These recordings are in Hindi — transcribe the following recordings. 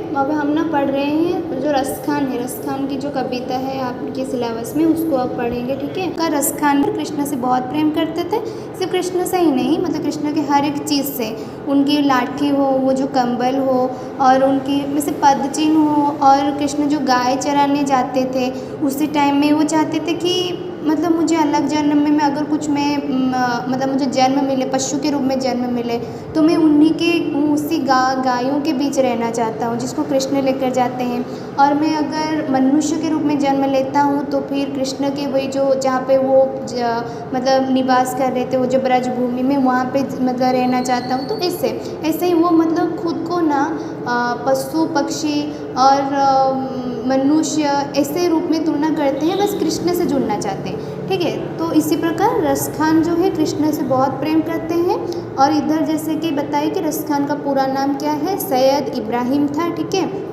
अब हम ना पढ़ रहे हैं जो रसखान है, रसखान की जो कविता है आपके सिलेबस में, उसको अब पढ़ेंगे, ठीक है। का रसखान कृष्ण से बहुत प्रेम करते थे, सिर्फ कृष्ण से ही नहीं, मतलब कृष्ण के हर एक चीज़ से, उनकी लाठी हो, वो जो कंबल हो, और उनकी वैसे पद चिन्ह हो, और कृष्ण जो गाय चराने जाते थे उसी टाइम में वो चाहते थे कि मतलब मुझे अलग जन्म में अगर कुछ मैं मतलब मुझे जन्म मिले, पशु के रूप में जन्म मिले, तो मैं उन्हीं के उसी गायों के बीच रहना चाहता हूँ, जिसको कृष्ण लेकर जाते हैं। और मैं अगर मनुष्य के रूप में जन्म लेता हूँ तो फिर कृष्ण के वही जो जहाँ पे वो मतलब निवास कर रहे थे, वो जो ब्रज भूमि में, वहाँ पे मतलब रहना चाहता हूँ। तो ऐसे ही वो मतलब खुद को ना पशु पक्षी और मनुष्य ऐसे रूप में तुलना करते हैं, बस कृष्ण से जुड़ना चाहते हैं, ठीक है। तो इसी प्रकार रसखान जो है कृष्ण से बहुत प्रेम करते हैं। और इधर जैसे कि बताइए कि रसखान का पूरा नाम क्या है, सैयद इब्राहिम था, ठीक है।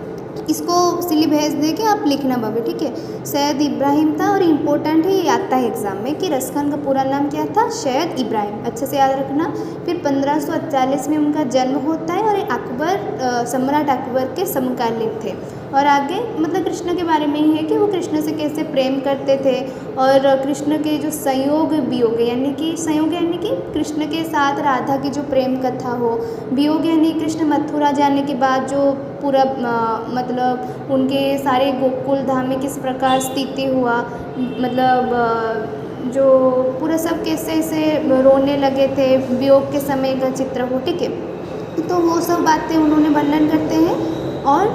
इसको सिली भेज दे के आप लिखना बाबे, ठीक है। सैयद इब्राहिम था, और इम्पोर्टेंट है, ये आता है एग्जाम में कि रसखान का पूरा नाम क्या था, सैयद इब्राहिम, अच्छे से याद रखना। फिर 1548 में उनका जन्म होता है, और अकबर सम्राट अकबर के समकालीन थे। और आगे मतलब कृष्ण के बारे में ही है कि वो कृष्ण से कैसे प्रेम करते थे, और कृष्ण के जो संयोग वियोग यानी कि संयोग यानी कि कृष्ण के साथ राधा की जो प्रेम कथा हो, वियोग यानी कृष्ण मथुरा जाने के बाद जो पूरा मतलब उनके सारे गोकुल धाम में किस प्रकार स्थिति हुआ, मतलब जो पूरा सब कैसे ऐसे रोने लगे थे वियोग के समय का चित्र हो, ठीक है। तो वो सब बातें उन्होंने वर्णन करते हैं। और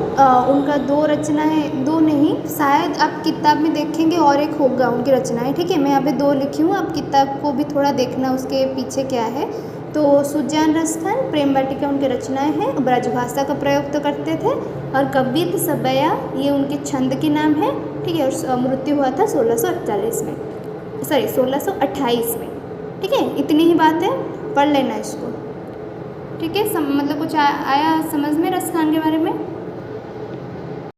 उनका 2 रचनाएँ, 2 नहीं, शायद आप किताब में देखेंगे और एक होगा उनकी रचनाएँ, ठीक है। मैं यहाँ पे 2 लिखी हूँ, आप किताब को भी थोड़ा देखना उसके पीछे क्या है। तो सुजान रसखान प्रेम वाटिका उनकी रचनाएँ हैं, ब्रजभाषा का प्रयोग तो करते थे, और कवित सबया ये उनके छंद के नाम है, ठीक है। और मृत्यु हुआ था 1648 में, सॉरी 1628 में, ठीक है। इतनी ही बात है, पढ़ लेना इसको, ठीक है। मतलब कुछ आया समझ में रसखान के बारे में।